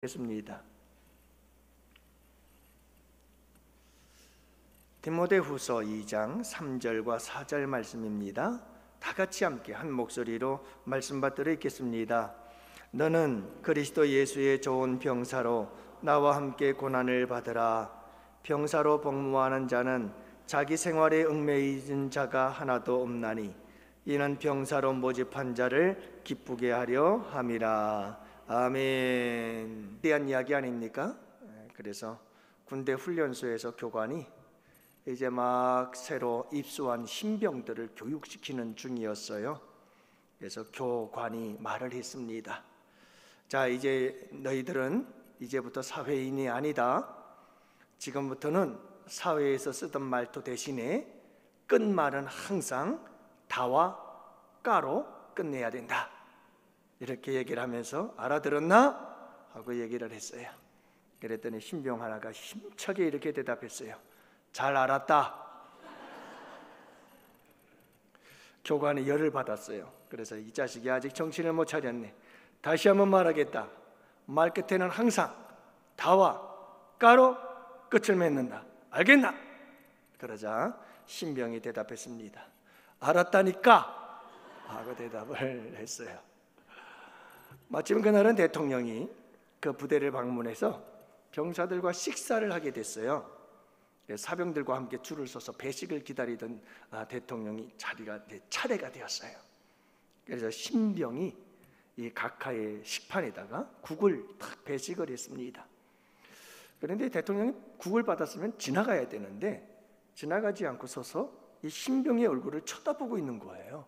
겠습니다. 디모데후서 2장 3절과 4절 말씀입니다. 다 같이 함께 한 목소리로 말씀 받들어 읽겠습니다. 너는 그리스도 예수의 좋은 병사로 나와 함께 고난을 받으라. 병사로 복무하는 자는 자기 생활에 얽매이진 자가 하나도 없나니 이는 병사로 모집한 자를 기쁘게 하려 함이라. 아멘. 대한 이야기 아닙니까? 그래서 군대 훈련소에서 교관이 이제 막 새로 입소한 신병들을 교육시키는 중이었어요. 그래서 교관이 말을 했습니다. 자, 이제 너희들은 이제부터 사회인이 아니다. 지금부터는 사회에서 쓰던 말투 대신에 끝말은 항상 다와 까로 끝내야 된다. 이렇게 얘기를 하면서 알아들었나? 하고 얘기를 했어요. 그랬더니 신병 하나가 힘차게 이렇게 대답했어요. 잘 알았다. 교관이 열을 받았어요. 그래서 이 자식이 아직 정신을 못 차렸네. 다시 한번 말하겠다. 말 끝에는 항상 다와 까로 끝을 맺는다. 알겠나? 그러자 신병이 대답했습니다. 알았다니까 하고 대답을 했어요. 마침 그날은 대통령이 그 부대를 방문해서 병사들과 식사를 하게 됐어요. 사병들과 함께 줄을 서서 배식을 기다리던 대통령이 차례가 되었어요. 그래서 신병이 이 각하의 식판에다가 국을 탁 배식을 했습니다. 그런데 대통령이 국을 받았으면 지나가야 되는데 지나가지 않고 서서 이 신병의 얼굴을 쳐다보고 있는 거예요.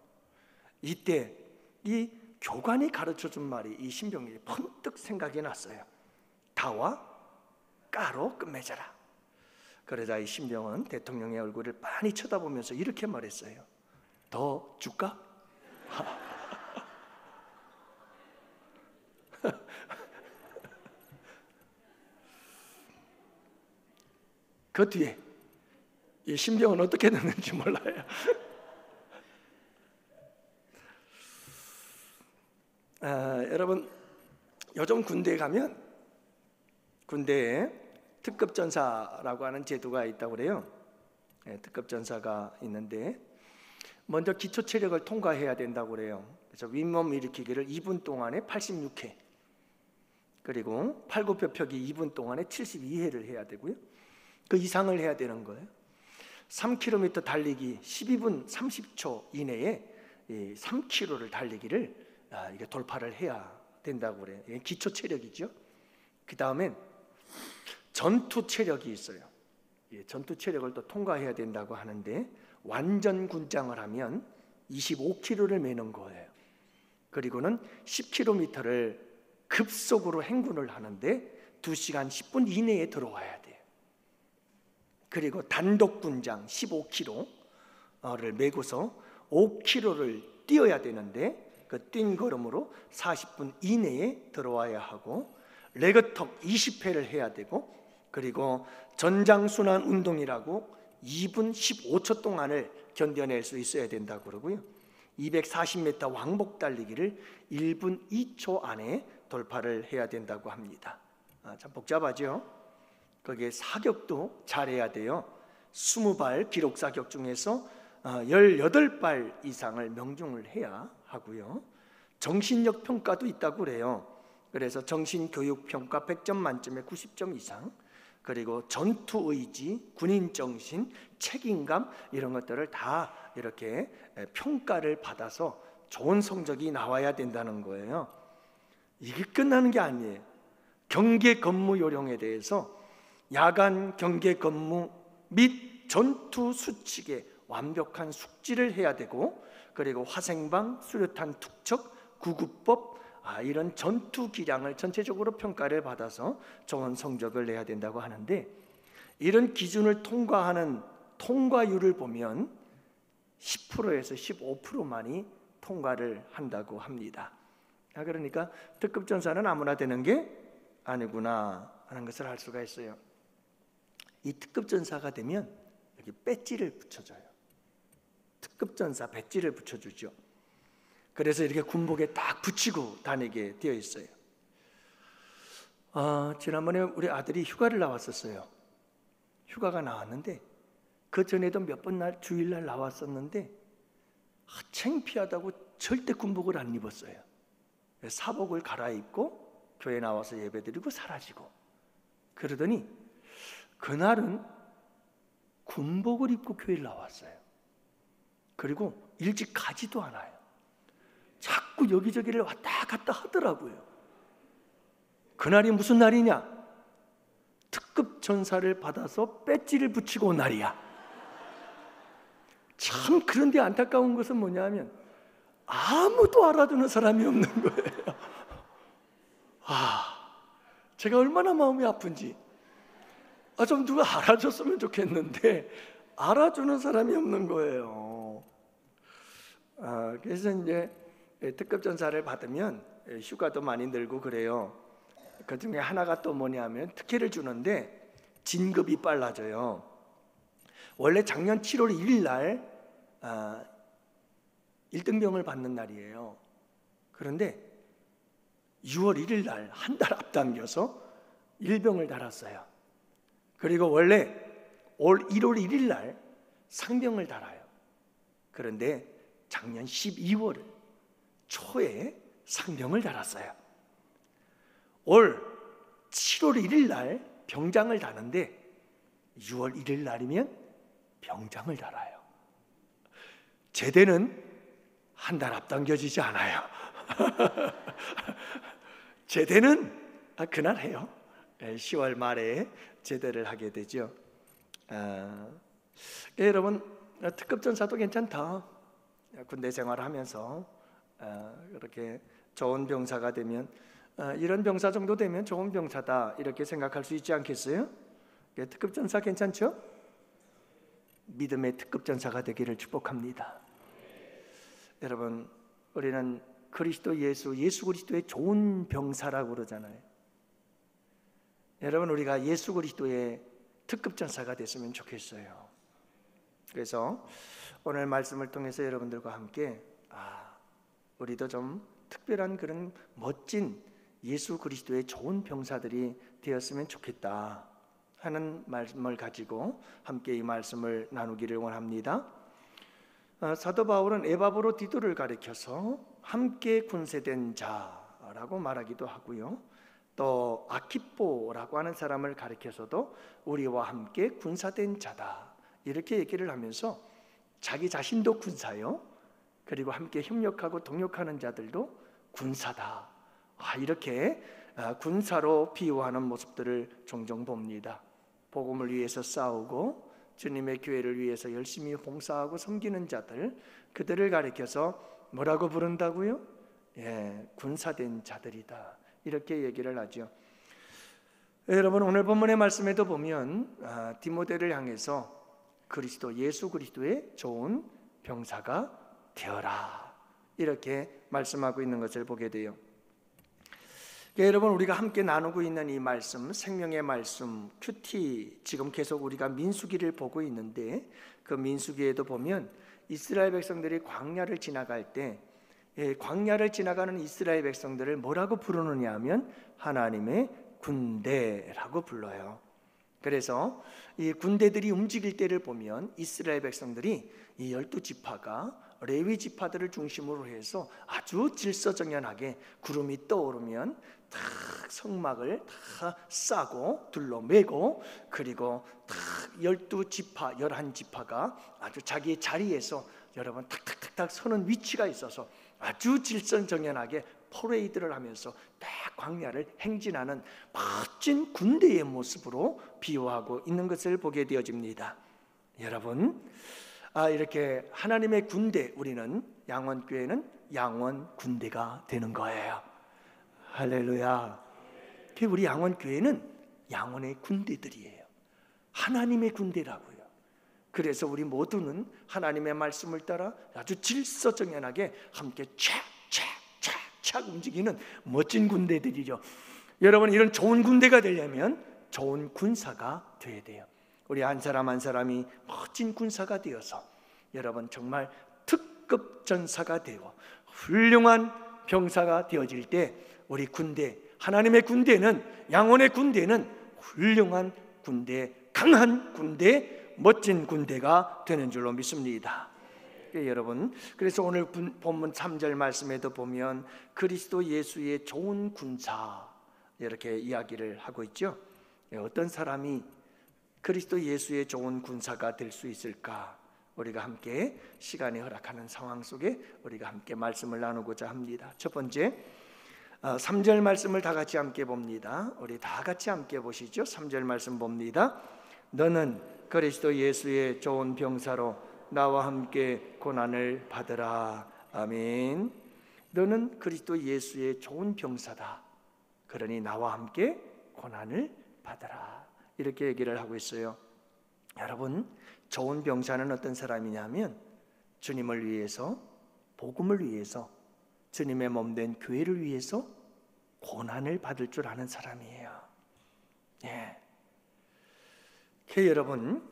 이때 이 교관이 가르쳐준 말이 이 신병에게 번뜩 생각이 났어요. 다와 까로 끝맺어라. 그러자 이 신병은 대통령의 얼굴을 많이 쳐다보면서 이렇게 말했어요. 더 줄까? 그 뒤에 이 신병은 어떻게 됐는지 몰라요. 여러분, 요즘 군대에 가면 군대에 특급전사라고 하는 제도가 있다고 그래요. 특급전사가 있는데 먼저 기초체력을 통과해야 된다고 그래요. 그래서 윗몸 일으키기를 2분 동안에 86회, 그리고 팔굽혀펴기 2분 동안에 72회를 해야 되고요. 그 이상을 해야 되는 거예요. 3km 달리기 12분 30초 이내에 3km를 달리기를 이게 돌파를 해야 된다고 그래요. 이게 기초 체력이죠. 그 다음엔 전투 체력이 있어요. 전투 체력을 또 통과해야 된다고 하는데 완전 군장을 하면 25km를 매는 거예요. 그리고는 10km를 급속으로 행군을 하는데 2시간 10분 이내에 들어와야 돼요. 그리고 단독 군장 15km를 메고서 5km를 뛰어야 되는데 그 뛴 걸음으로 40분 이내에 들어와야 하고, 레그턱 20회를 해야 되고, 그리고 전장순환 운동이라고 2분 15초 동안을 견뎌낼 수 있어야 된다고 그러고요. 240m 왕복 달리기를 1분 2초 안에 돌파를 해야 된다고 합니다. 참 복잡하죠. 거기에 사격도 잘해야 돼요. 20발 기록 사격 중에서 18발 이상을 명중을 해야 하고요. 정신력 평가도 있다고 그래요. 그래서 정신교육 평가 100점 만점에 90점 이상, 그리고 전투의지, 군인정신, 책임감 이런 것들을 다 이렇게 평가를 받아서 좋은 성적이 나와야 된다는 거예요. 이게 끝나는 게 아니에요. 경계 근무 요령에 대해서 야간 경계 근무 및 전투 수칙에 완벽한 숙지를 해야 되고, 그리고 화생방, 수류탄 투척, 구급법 이런 전투 기량을 전체적으로 평가를 받아서 좋은 성적을 내야 된다고 하는데, 이런 기준을 통과하는 통과율을 보면 10%에서 15%만이 통과를 한다고 합니다. 그러니까 특급전사는 아무나 되는 게 아니구나 하는 것을 알 수가 있어요. 이 특급전사가 되면 여기 배지를 붙여줘요. 특급전사 배지를 붙여주죠. 그래서 이렇게 군복에 딱 붙이고 다니게 되어 있어요. 지난번에 우리 아들이 휴가를 나왔었어요. 휴가가 나왔는데 그 전에도 몇 번 주일날 나왔었는데 창피하다고 절대 군복을 안 입었어요. 사복을 갈아입고 교회 나와서 예배드리고 사라지고, 그러더니 그날은 군복을 입고 교회를 나왔어요. 그리고 일찍 가지도 않아요. 자꾸 여기저기를 왔다 갔다 하더라고요. 그날이 무슨 날이냐? 특급 전사를 받아서 배지를 붙이고 온 날이야. 참, 그런데 안타까운 것은 뭐냐면 아무도 알아주는 사람이 없는 거예요. 제가 얼마나 마음이 아픈지. 좀 누가 알아줬으면 좋겠는데 알아주는 사람이 없는 거예요. 그래서 이제 특급 전사를 받으면 휴가도 많이 늘고 그래요. 그 중에 하나가 또 뭐냐면 특혜를 주는데 진급이 빨라져요. 원래 작년 7월 1일 날 1등병을 받는 날이에요. 그런데 6월 1일 날 한 달 앞당겨서 1병을 달았어요. 그리고 원래 올 1월 1일 날 상병을 달아요. 그런데 작년 12월 초에 상병을 달았어요. 올 7월 1일 날 병장을 다는데 6월 1일 날이면 병장을 달아요. 제대는 한 달 앞당겨지지 않아요. 제대는 그날 해요. 10월 말에 제대를 하게 되죠. 여러분, 특급 전사도 괜찮다. 군대 생활을 하면서 이렇게 좋은 병사가 되면, 이런 병사 정도 되면 좋은 병사다 이렇게 생각할 수 있지 않겠어요? 특급 전사 괜찮죠? 믿음의 특급 전사가 되기를 축복합니다. 여러분, 우리는 그리스도 예수 그리스도의 좋은 병사라고 그러잖아요. 여러분, 우리가 예수 그리스도의 특급 전사가 됐으면 좋겠어요. 그래서 오늘 말씀을 통해서 여러분들과 함께 우리도 좀 특별한 그런 멋진 예수 그리스도의 좋은 병사들이 되었으면 좋겠다 하는 말씀을 가지고 함께 이 말씀을 나누기를 원합니다. 사도 바울은 에바브로디도를 가리켜서 함께 군세된 자라고 말하기도 하고요, 또 아키포라고 하는 사람을 가리켜서도 우리와 함께 군사된 자다 이렇게 얘기를 하면서 자기 자신도 군사요, 그리고 함께 협력하고 동역하는 자들도 군사다, 이렇게 군사로 비유하는 모습들을 종종 봅니다. 복음을 위해서 싸우고 주님의 교회를 위해서 열심히 봉사하고 섬기는 자들, 그들을 가리켜서 뭐라고 부른다고요? 군사된 자들이다 이렇게 얘기를 하죠. 여러분, 오늘 본문의 말씀에도 보면 디모데를 향해서 그리스도 예수 그리스도의 좋은 병사가 되어라 이렇게 말씀하고 있는 것을 보게 돼요. 여러분, 우리가 함께 나누고 있는 이 말씀, 생명의 말씀, 큐티, 지금 계속 우리가 민수기를 보고 있는데 그 민수기에도 보면 이스라엘 백성들이 광야를 지나갈 때 광야를 지나가는 이스라엘 백성들을 뭐라고 부르느냐 하면 하나님의 군대라고 불러요. 그래서 이 군대들이 움직일 때를 보면 이스라엘 백성들이 이 12지파가 레위 지파들을 중심으로 해서 아주 질서정연하게 구름이 떠오르면 다 성막을 다 싸고 둘러매고, 그리고 다 12지파 11지파가 아주 자기의 자리에서 여러분 탁탁탁탁 서는 위치가 있어서 아주 질서정연하게 퍼레이드를 하면서 딱 광야를 행진하는 멋진 군대의 모습으로 비유하고 있는 것을 보게 되어집니다. 여러분, 이렇게 하나님의 군대, 우리는 양원교회는 양원 군대가 되는 거예요. 할렐루야. 우리 양원교회는 양원의 군대들이에요. 하나님의 군대라고요. 그래서 우리 모두는 하나님의 말씀을 따라 아주 질서정연하게 함께 착착착착 움직이는 멋진 군대들이죠. 여러분, 이런 좋은 군대가 되려면 좋은 군사가 되어야 돼요. 우리 한 사람 한 사람이 멋진 군사가 되어서 여러분 정말 특급 전사가 되고 훌륭한 병사가 되어질 때 우리 군대 하나님의 군대는, 양원의 군대는 훌륭한 군대, 강한 군대, 멋진 군대가 되는 줄로 믿습니다. 여러분, 그래서 오늘 본문 3절 말씀에도 보면 그리스도 예수의 좋은 군사 이렇게 이야기를 하고 있죠. 어떤 사람이 그리스도 예수의 좋은 군사가 될 수 있을까? 우리가 함께 시간이 허락하는 상황 속에 우리가 함께 말씀을 나누고자 합니다. 첫 번째, 3절 말씀을 다 같이 함께 봅니다. 우리 다 같이 함께 보시죠. 3절 말씀 봅니다. 너는 그리스도 예수의 좋은 병사로 나와 함께 고난을 받으라. 아멘. 너는 그리스도 예수의 좋은 병사다. 그러니 나와 함께 고난을 받으라. 이렇게 얘기를 하고 있어요. 여러분, 좋은 병사는 어떤 사람이냐면 주님을 위해서, 복음을 위해서, 주님의 몸된 교회를 위해서 고난을 받을 줄 아는 사람이에요. 예. 여러분,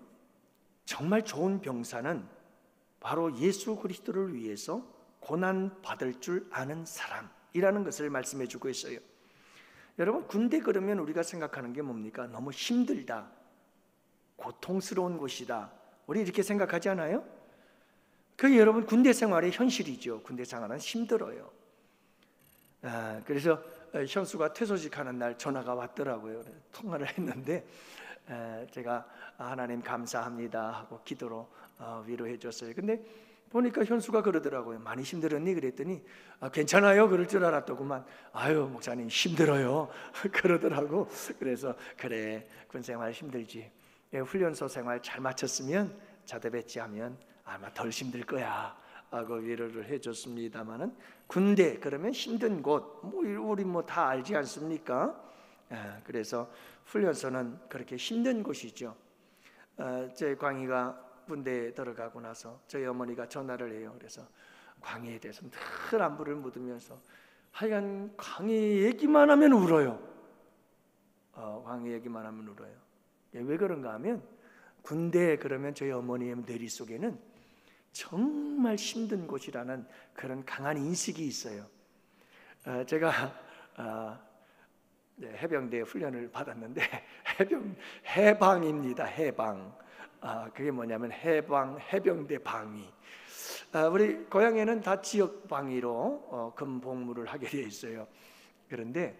정말 좋은 병사는 바로 예수 그리스도를 위해서 고난 받을 줄 아는 사람이라는 것을 말씀해 주고 있어요. 여러분, 군대 그러면 우리가 생각하는 게 뭡니까? 너무 힘들다, 고통스러운 곳이다, 우리 이렇게 생각하지 않아요? 여러분, 군대 생활의 현실이죠. 군대 생활은 힘들어요. 그래서 현수가 퇴소식하는 날 전화가 왔더라고요. 통화를 했는데 제가 하나님 감사합니다 하고 기도로 위로해 줬어요. 근데 보니까 현수가 그러더라고요. 많이 힘들었니? 그랬더니 괜찮아요 그럴 줄 알았더구만. 아유 목사님 힘들어요 그러더라고. 그래서 그래, 군생활 힘들지, 훈련소 생활 잘 마쳤으면 자대 배치하면 아마 덜 힘들 거야 하고 위로를 해줬습니다마는, 군대 그러면 힘든 곳, 우리 다 알지 않습니까? 그래서 훈련소는 그렇게 힘든 곳이죠. 제 광희가 군대에 들어가고 나서 저희 어머니가 전화를 해요. 그래서 광희에 대해서 늘 안부를 묻으면서 하여간 광희 얘기만 하면 울어요. 광희 얘기만 하면 울어요. 왜 그런가 하면 군대 그러면 저희 어머니의 뇌리 속에는 정말 힘든 곳이라는 그런 강한 인식이 있어요. 제가 해병대 훈련을 받았는데 해방입니다. 해방. 그게 뭐냐면 해병대 방위. 우리 고향에는 다 지역 방위로 근복무를 하게 되어 있어요. 그런데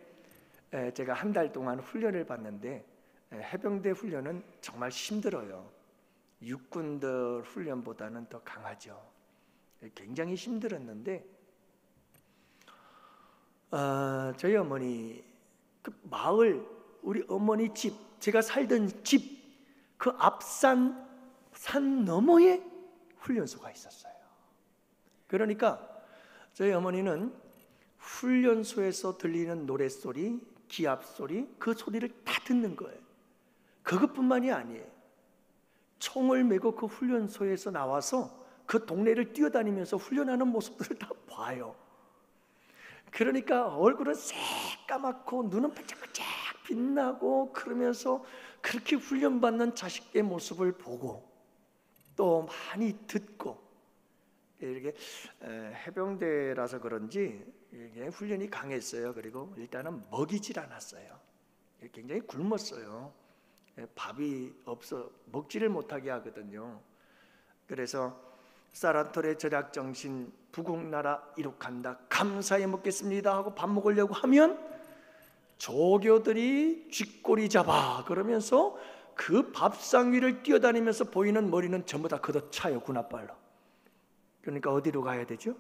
제가 한 달 동안 훈련을 받는데 해병대 훈련은 정말 힘들어요. 육군들 훈련보다는 더 강하죠. 굉장히 힘들었는데 저희 어머니 그 마을, 우리 어머니 집, 제가 살던 집 그 앞산 산 너머에 훈련소가 있었어요. 그러니까 저희 어머니는 훈련소에서 들리는 노랫소리, 기합소리, 그 소리를 다 듣는 거예요. 그것뿐만이 아니에요. 총을 메고 그 훈련소에서 나와서 그 동네를 뛰어다니면서 훈련하는 모습들을 다 봐요. 그러니까 얼굴은 새까맣고 눈은 반짝반짝 빛나고 그러면서 그렇게 훈련받는 자식의 모습을 보고 또 많이 듣고, 이렇게 해병대라서 그런지 이게 훈련이 강했어요. 그리고 일단은 먹이질 않았어요. 굉장히 굶었어요. 밥이 없어 먹지를 못하게 하거든요. 그래서 사라톨의 절약정신, 부국나라 이룩한다, 감사히 먹겠습니다 하고 밥 먹으려고 하면 조교들이 쥐꼬리 잡아 그러면서 그 밥상 위를 뛰어다니면서 보이는 머리는 전부 다 걷어차요, 군홧발로. 그러니까 어디로 가야 되죠?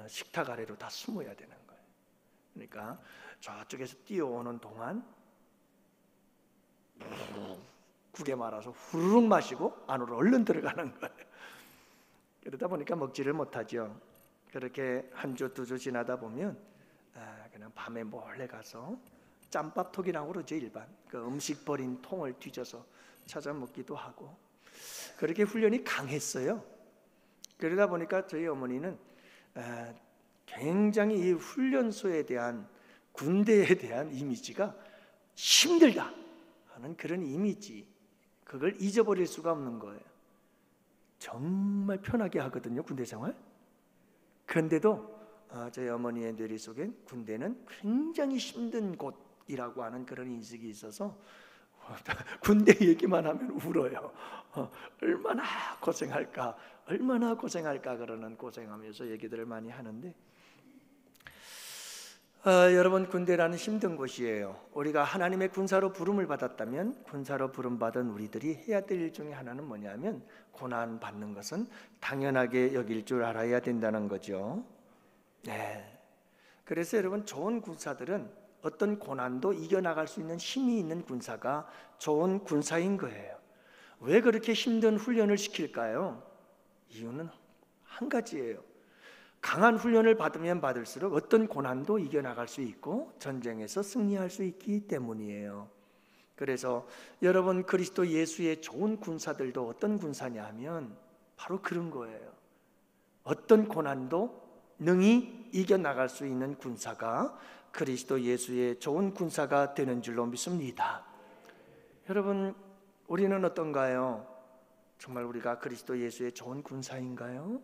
식탁 아래로 다 숨어야 되는 거예요. 그러니까 저쪽에서 뛰어오는 동안 국에 말아서 후루룩 마시고 안으로 얼른 들어가는 거예요. 그러다 보니까 먹지를 못하죠. 그렇게 한 주, 두 주 지나다 보면 그냥 밤에 몰래 가서 짬밥통이라고 그러죠. 일반 그 음식 버린 통을 뒤져서 찾아 먹기도 하고, 그렇게 훈련이 강했어요. 그러다 보니까 저희 어머니는 굉장히 이 훈련소에 대한, 군대에 대한 이미지가 힘들다 하는 그런 이미지, 그걸 잊어버릴 수가 없는 거예요. 정말 편하게 하거든요, 군대 생활. 그런데도 저희 어머니의 뇌리 속엔 군대는 굉장히 힘든 곳이라고 하는 그런 인식이 있어서 군대 얘기만 하면 울어요. 얼마나 고생할까, 얼마나 고생할까 그러는 고생하면서 얘기들을 많이 하는데, 여러분, 군대라는 힘든 곳이에요. 우리가 하나님의 군사로 부름을 받았다면 군사로 부름받은 우리들이 해야 될 일 중에 하나는 뭐냐면 고난 받는 것은 당연하게 여길 줄 알아야 된다는 거죠. 네. 그래서 여러분, 좋은 군사들은 어떤 고난도 이겨나갈 수 있는 힘이 있는 군사가 좋은 군사인 거예요. 왜 그렇게 힘든 훈련을 시킬까요? 이유는 한 가지예요. 강한 훈련을 받으면 받을수록 어떤 고난도 이겨나갈 수 있고 전쟁에서 승리할 수 있기 때문이에요. 그래서 여러분, 그리스도 예수의 좋은 군사들도 어떤 군사냐 하면 바로 그런 거예요. 어떤 고난도 능히 이겨나갈 수 있는 군사가 그리스도 예수의 좋은 군사가 되는 줄로 믿습니다. 여러분, 우리는 어떤가요? 정말 우리가 그리스도 예수의 좋은 군사인가요?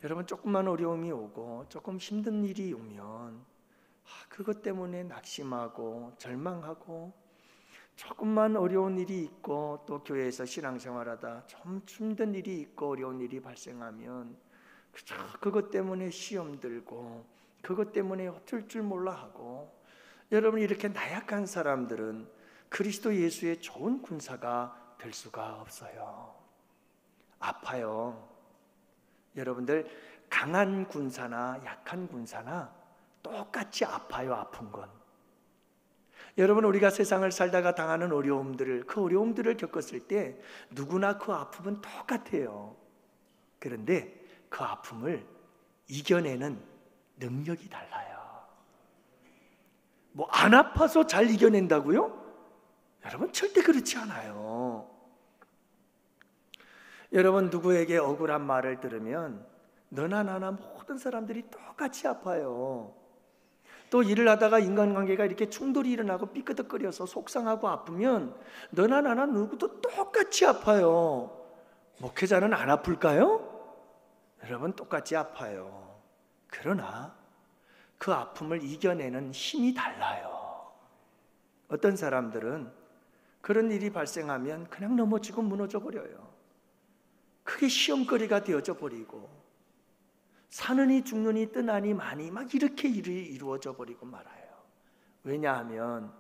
여러분, 조금만 어려움이 오고 조금 힘든 일이 오면 그것 때문에 낙심하고 절망하고, 조금만 어려운 일이 있고 또 교회에서 신앙생활하다 좀 힘든 일이 있고 어려운 일이 발생하면 그것 때문에 시험 들고 그것 때문에 어쩔 줄 몰라 하고, 여러분, 이렇게 나약한 사람들은 그리스도 예수의 좋은 군사가 될 수가 없어요. 아파요. 여러분들, 강한 군사나 약한 군사나 똑같이 아파요. 아픈 건. 여러분, 우리가 세상을 살다가 당하는 어려움들을, 그 어려움들을 겪었을 때 누구나 그 아픔은 똑같아요. 그런데 그 아픔을 이겨내는 능력이 달라요. 뭐 안 아파서 잘 이겨낸다고요? 여러분, 절대 그렇지 않아요. 여러분, 누구에게 억울한 말을 들으면 너나 나나 모든 사람들이 똑같이 아파요. 또 일을 하다가 인간관계가 이렇게 충돌이 일어나고 삐끄덕거려서 속상하고 아프면 너나 나나 누구도 똑같이 아파요. 목회자는 안 아플까요? 여러분, 똑같이 아파요. 그러나 그 아픔을 이겨내는 힘이 달라요. 어떤 사람들은 그런 일이 발생하면 그냥 넘어지고 무너져 버려요. 그게 시험거리가 되어져 버리고, 사느니 죽느니 뜨나니 마니 막 이렇게 일이 이루어져 버리고 말아요. 왜냐하면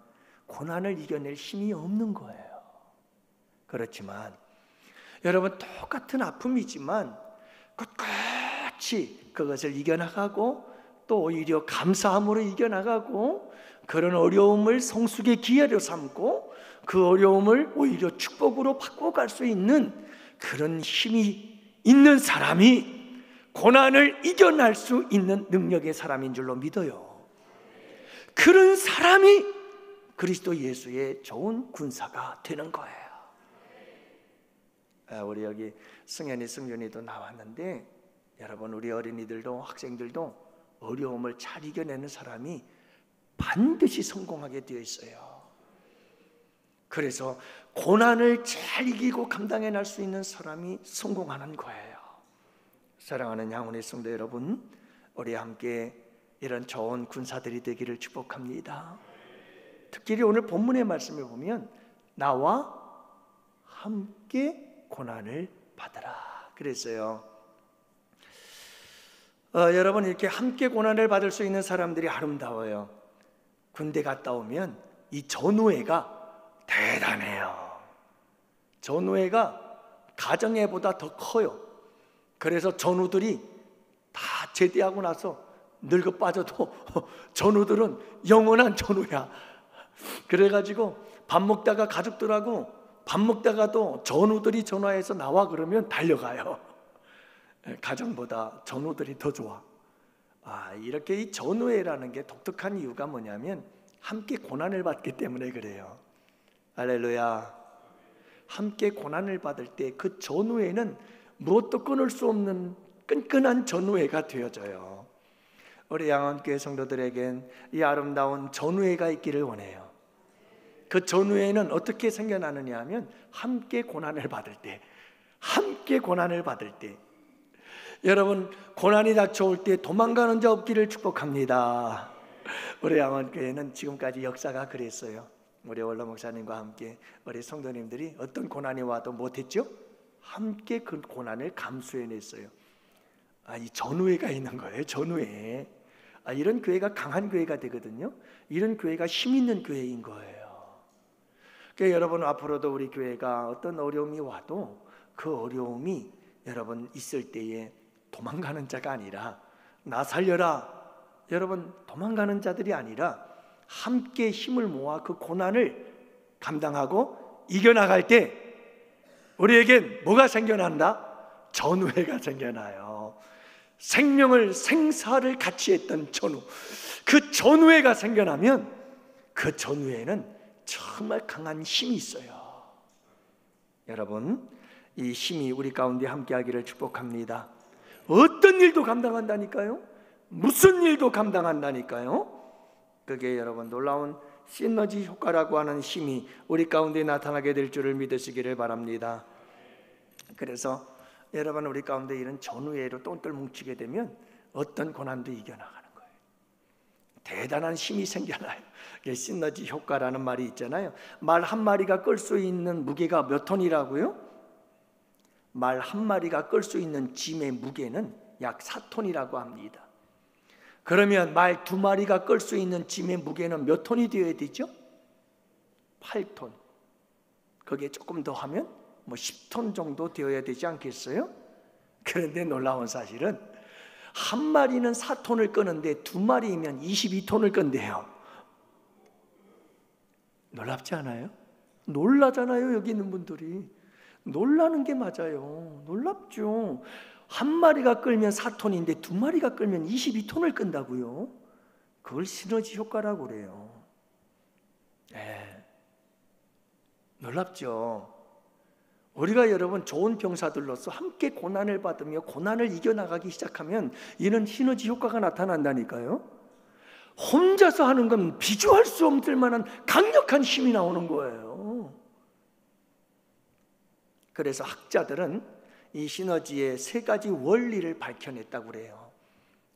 고난을 이겨낼 힘이 없는 거예요. 그렇지만 여러분, 똑같은 아픔이지만 꿋꿋이 그것을 이겨나가고 또 오히려 감사함으로 이겨나가고, 그런 어려움을 성숙의 기회로 삼고 그 어려움을 오히려 축복으로 바꿔갈 수 있는 그런 힘이 있는 사람이 고난을 이겨낼 수 있는 능력의 사람인 줄로 믿어요. 그런 사람이 그리스도 예수의 좋은 군사가 되는 거예요. 우리 여기 승현이, 승윤이도 나왔는데, 여러분, 우리 어린이들도 학생들도 어려움을 잘 이겨내는 사람이 반드시 성공하게 되어 있어요. 그래서 고난을 잘 이기고 감당해낼 수 있는 사람이 성공하는 거예요. 사랑하는 양훈의 성도 여러분, 우리 함께 이런 좋은 군사들이 되기를 축복합니다. 특별히 오늘 본문의 말씀을 보면 나와 함께 고난을 받으라 그랬어요. 여러분, 이렇게 함께 고난을 받을 수 있는 사람들이 아름다워요. 군대 갔다 오면 이 전우회가 대단해요. 전우회가 가정회보다 더 커요. 그래서 전우들이 다 제대하고 나서 늙어 빠져도 전우들은 영원한 전우야. 그래가지고 밥 먹다가 가족들하고 밥 먹다가도 전우들이 전화해서 나와 그러면 달려가요. 가정보다 전우들이 더 좋아. 이렇게 이 전우회라는 게 독특한 이유가 뭐냐면 함께 고난을 받기 때문에 그래요. 할렐루야. 함께 고난을 받을 때 그 전우회는 무엇도 끊을 수 없는 끈끈한 전우회가 되어져요. 우리 양원교회 성도들에겐 이 아름다운 전우회가 있기를 원해요. 그 전우회는 어떻게 생겨나느냐 하면 함께 고난을 받을 때, 함께 고난을 받을 때, 여러분, 고난이 닥쳐올 때 도망가는 자 없기를 축복합니다. 우리 양원교회는 지금까지 역사가 그랬어요. 우리 원로 목사님과 함께 우리 성도님들이 어떤 고난이 와도 못했죠? 함께 그 고난을 감수해냈어요. 이 전우회가 있는 거예요. 전우회. 이런 교회가 강한 교회가 되거든요. 이런 교회가 힘 있는 교회인 거예요. 그러니까 여러분, 앞으로도 우리 교회가 어떤 어려움이 와도 그 어려움이 여러분 있을 때에 도망가는 자가 아니라 나 살려라, 여러분 도망가는 자들이 아니라 함께 힘을 모아 그 고난을 감당하고 이겨나갈 때 우리에겐 뭐가 생겨난다? 전우회가 생겨나요. 생명을, 생사를 같이 했던 전우, 그 전우회가 생겨나면 그 전우회에는 정말 강한 힘이 있어요. 여러분, 이 힘이 우리 가운데 함께하기를 축복합니다. 어떤 일도 감당한다니까요. 무슨 일도 감당한다니까요. 그게 여러분 놀라운 시너지 효과라고 하는 힘이 우리 가운데 나타나게 될 줄을 믿으시기를 바랍니다. 그래서 여러분, 우리 가운데 이런 전우회로 똘똘 뭉치게 되면 어떤 고난도 이겨나가는 거예요. 대단한 힘이 생겨나요. 시너지 효과라는 말이 있잖아요. 말 한 마리가 끌 수 있는 무게가 몇 톤이라고요? 말 한 마리가 끌 수 있는 짐의 무게는 약 4톤이라고 합니다. 그러면 말 2마리가 끌 수 있는 짐의 무게는 몇 톤이 되어야 되죠? 8톤. 거기에 조금 더 하면 10톤 정도 되어야 되지 않겠어요? 그런데 놀라운 사실은 한 마리는 4톤을 끄는데 2마리이면 22톤을 끈대요. 놀랍지 않아요? 놀라잖아요. 여기 있는 분들이 놀라는 게 맞아요. 놀랍죠. 한 마리가 끌면 4톤인데 2마리가 끌면 22톤을 끈다고요. 그걸 시너지 효과라고 그래요. 놀랍죠. 우리가 여러분 좋은 병사들로서 함께 고난을 받으며 고난을 이겨나가기 시작하면 이런 시너지 효과가 나타난다니까요. 혼자서 하는 건 비교할 수 없을 만한 강력한 힘이 나오는 거예요. 그래서 학자들은 이 시너지의 3가지 원리를 밝혀냈다고 그래요.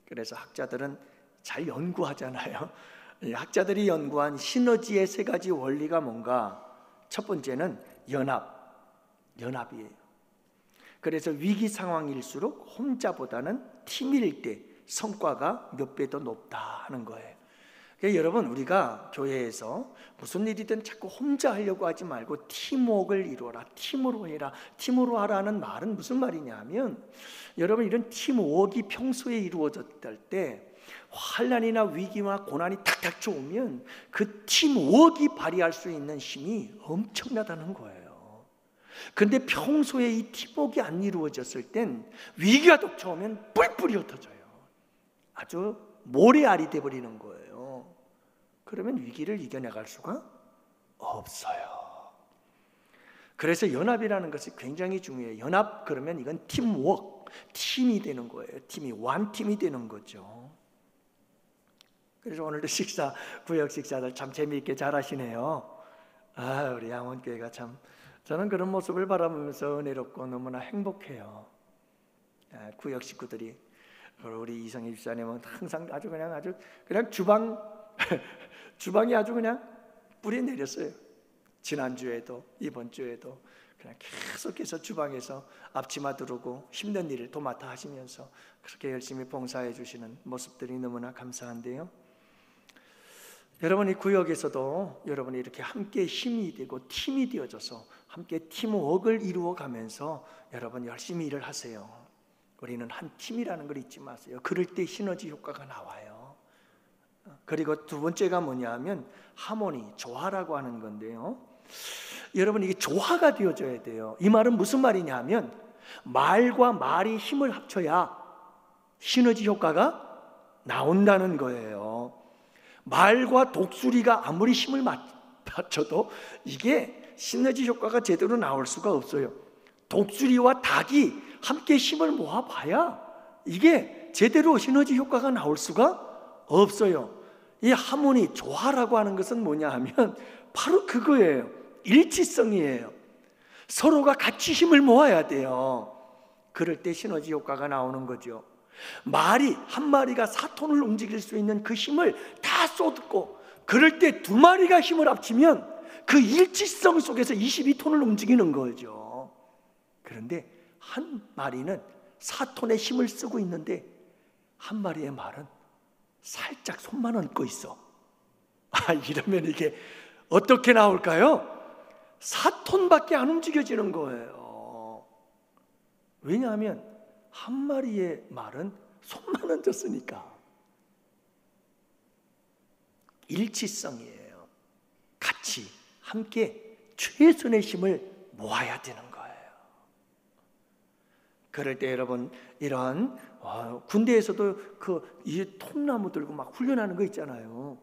그래서 학자들은 잘 연구하잖아요. 학자들이 연구한 시너지의 3가지 원리가 뭔가? 첫 번째는 연합이에요. 그래서 위기 상황일수록 혼자보다는 팀일 때 성과가 몇 배 더 높다 하는 거예요. 그러니까 여러분, 우리가 교회에서 무슨 일이든 자꾸 혼자 하려고 하지 말고 팀워크를 이루어라, 팀으로 해라, 팀으로 하라는 말은 무슨 말이냐 하면, 여러분, 이런 팀워크가 평소에 이루어졌을 때 환난이나 위기와 고난이 탁 닥쳐오면 그 팀워크가 발휘할 수 있는 힘이 엄청나다는 거예요. 그런데 평소에 이 팀워크가 안 이루어졌을 땐 위기가 닥쳐오면 뿔뿔이 흩어져요. 아주 모래알이 돼버리는 거예요. 그러면 위기를 이겨나갈 수가 없어요. 그래서 연합이라는 것이 굉장히 중요해요. 연합, 그러면 이건 팀워크, 팀이 되는 거예요. 팀이 완팀이 되는 거죠. 그래서 오늘도 식사, 구역 식사들 참 재미있게 잘 하시네요. 우리 양원교회가 참, 저는 그런 모습을 바라보면서 은혜롭고 너무나 행복해요. 구역 식구들이, 우리 이성희 집사님은 항상 아주 그냥 주방이 아주 그냥 뿌리 내렸어요. 지난주에도 이번 주에도 그냥 계속해서 주방에서 앞치마 두르고 힘든 일을 도맡아 하시면서 그렇게 열심히 봉사해 주시는 모습들이 너무나 감사한데요. 여러분이 구역에서도 여러분이 이렇게 함께 힘이 되고 팀이 되어져서 함께 팀워크를 이루어가면서 여러분 열심히 일을 하세요. 우리는 한 팀이라는 걸 잊지 마세요. 그럴 때 시너지 효과가 나와요. 그리고 두 번째가 뭐냐 하면 하모니, 조화라고 하는 건데요. 여러분, 이게 조화가 되어져야 돼요. 이 말은 무슨 말이냐 하면 말과 말이 힘을 합쳐야 시너지 효과가 나온다는 거예요. 말과 독수리가 아무리 힘을 합쳐도 이게 시너지 효과가 제대로 나올 수가 없어요. 독수리와 닭이 함께 힘을 모아봐야 이게 제대로 시너지 효과가 나올 수가 없어요. 이 하모니, 조화라고 하는 것은 뭐냐 하면 바로 그거예요. 일치성이에요. 서로가 같이 힘을 모아야 돼요. 그럴 때 시너지 효과가 나오는 거죠. 말이 한 마리가 4톤을 움직일 수 있는 그 힘을 다 쏟고, 그럴 때 두 마리가 힘을 합치면 그 일치성 속에서 22톤을 움직이는 거죠. 그런데 한 마리는 4톤의 힘을 쓰고 있는데 한 마리의 말은 살짝 손만 얹고 있어. 이러면 이게 어떻게 나올까요? 4톤밖에 안 움직여지는 거예요. 왜냐하면 한 마리의 말은 손만 얹었으니까. 일치성이에요. 같이 함께 최선의 힘을 모아야 되는 거예요. 그럴 때 여러분, 이런 군대에서도 이 통나무 들고 막 훈련하는 거 있잖아요.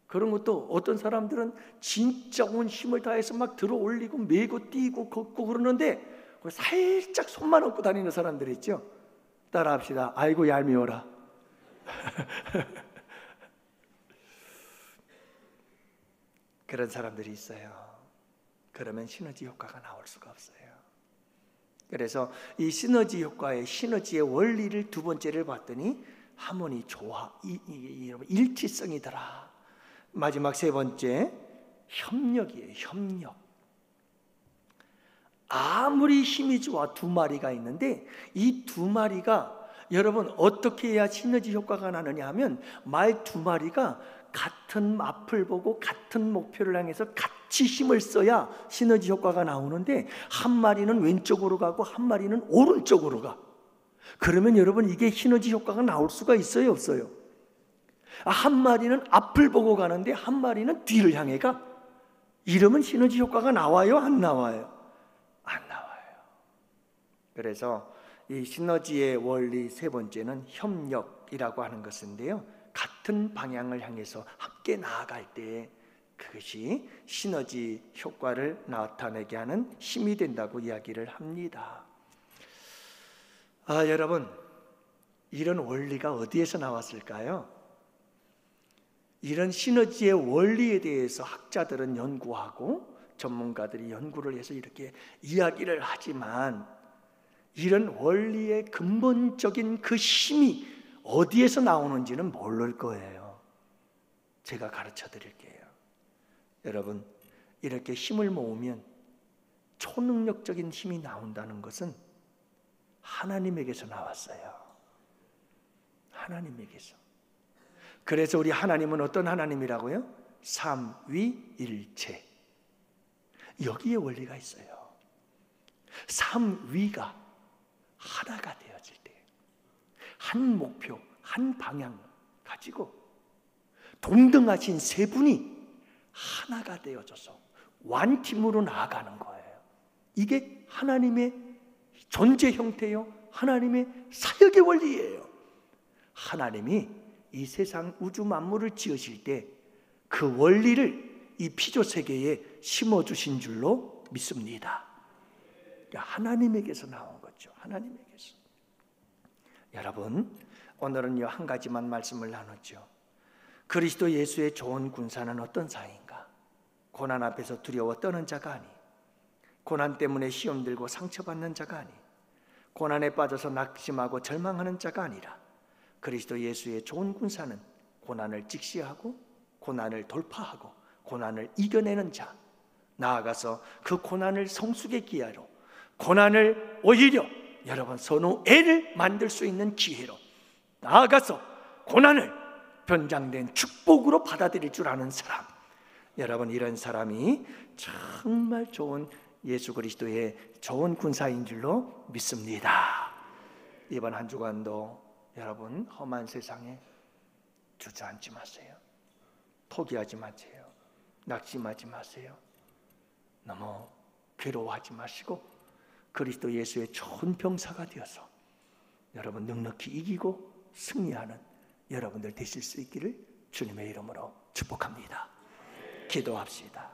그런 것도 어떤 사람들은 진짜 온 힘을 다해서 막 들어 올리고 메고 뛰고 걷고 그러는데, 살짝 손만 얹고 다니는 사람들 있죠. 따라합시다. 아이고 얄미워라. 그런 사람들이 있어요. 그러면 시너지 효과가 나올 수가 없어요. 그래서 이 시너지의 원리를 두 번째를 봤더니 하모니, 조화, 일치성이더라. 마지막 세 번째, 협력이에요. 협력. 아무리 힘이 좋아 두 마리가 있는데, 이 두 마리가 여러분 어떻게 해야 시너지 효과가 나느냐 하면, 말 두 마리가 같은 앞을 보고 같은 목표를 향해서 같이 힘을 써야 시너지 효과가 나오는데, 한 마리는 왼쪽으로 가고 한 마리는 오른쪽으로 가. 그러면 여러분 이게 시너지 효과가 나올 수가 있어요, 없어요? 한 마리는 앞을 보고 가는데 한 마리는 뒤를 향해 가. 이러면 시너지 효과가 나와요, 안 나와요? 안 나와요. 그래서 이 시너지의 원리 세 번째는 협력이라고 하는 것인데요, 같은 방향을 향해서 함께 나아갈 때 그것이 시너지 효과를 나타내게 하는 힘이 된다고 이야기를 합니다. 여러분, 이런 원리가 어디에서 나왔을까요? 이런 시너지의 원리에 대해서 학자들은 연구하고 전문가들이 연구를 해서 이렇게 이야기를 하지만, 이런 원리의 근본적인 그 힘이 어디에서 나오는지는 모를 거예요. 제가 가르쳐 드릴게요. 여러분, 이렇게 힘을 모으면 초능력적인 힘이 나온다는 것은 하나님에게서 나왔어요. 하나님에게서. 그래서 우리 하나님은 어떤 하나님이라고요? 삼위일체. 여기에 원리가 있어요. 삼위가 하나가 되어질 때, 한 목표, 한 방향 가지고 동등하신 세 분이 하나가 되어져서 완팀으로 나아가는 거예요. 이게 하나님의 존재 형태요, 하나님의 사역의 원리예요. 하나님이 이 세상 우주 만물을 지으실 때 그 원리를 이 피조 세계에 심어주신 줄로 믿습니다. 하나님에게서 나온 거죠. 하나님에게서. 여러분, 오늘은요 한 가지만 말씀을 나눴죠. 그리스도 예수의 좋은 군사는 어떤 자인가? 고난 앞에서 두려워 떠는 자가 아니, 고난 때문에 시험 들고 상처받는 자가 아니, 고난에 빠져서 낙심하고 절망하는 자가 아니라, 그리스도 예수의 좋은 군사는 고난을 직시하고 고난을 돌파하고 고난을 이겨내는 자, 나아가서 그 고난을 성숙의 기회로, 고난을 오히려 여러분 선우애를 만들 수 있는 기회로, 나아가서 고난을 변장된 축복으로 받아들일 줄 아는 사람, 여러분 이런 사람이 정말 좋은 예수 그리스도의 좋은 군사인 줄로 믿습니다. 이번 한 주간도 여러분 험한 세상에 주저앉지 마세요. 포기하지 마세요. 낙심하지 마세요. 너무 괴로워하지 마시고 그리스도 예수의 좋은 병사가 되어서 여러분 넉넉히 이기고 승리하는 여러분들 되실 수 있기를 주님의 이름으로 축복합니다. 기도합시다.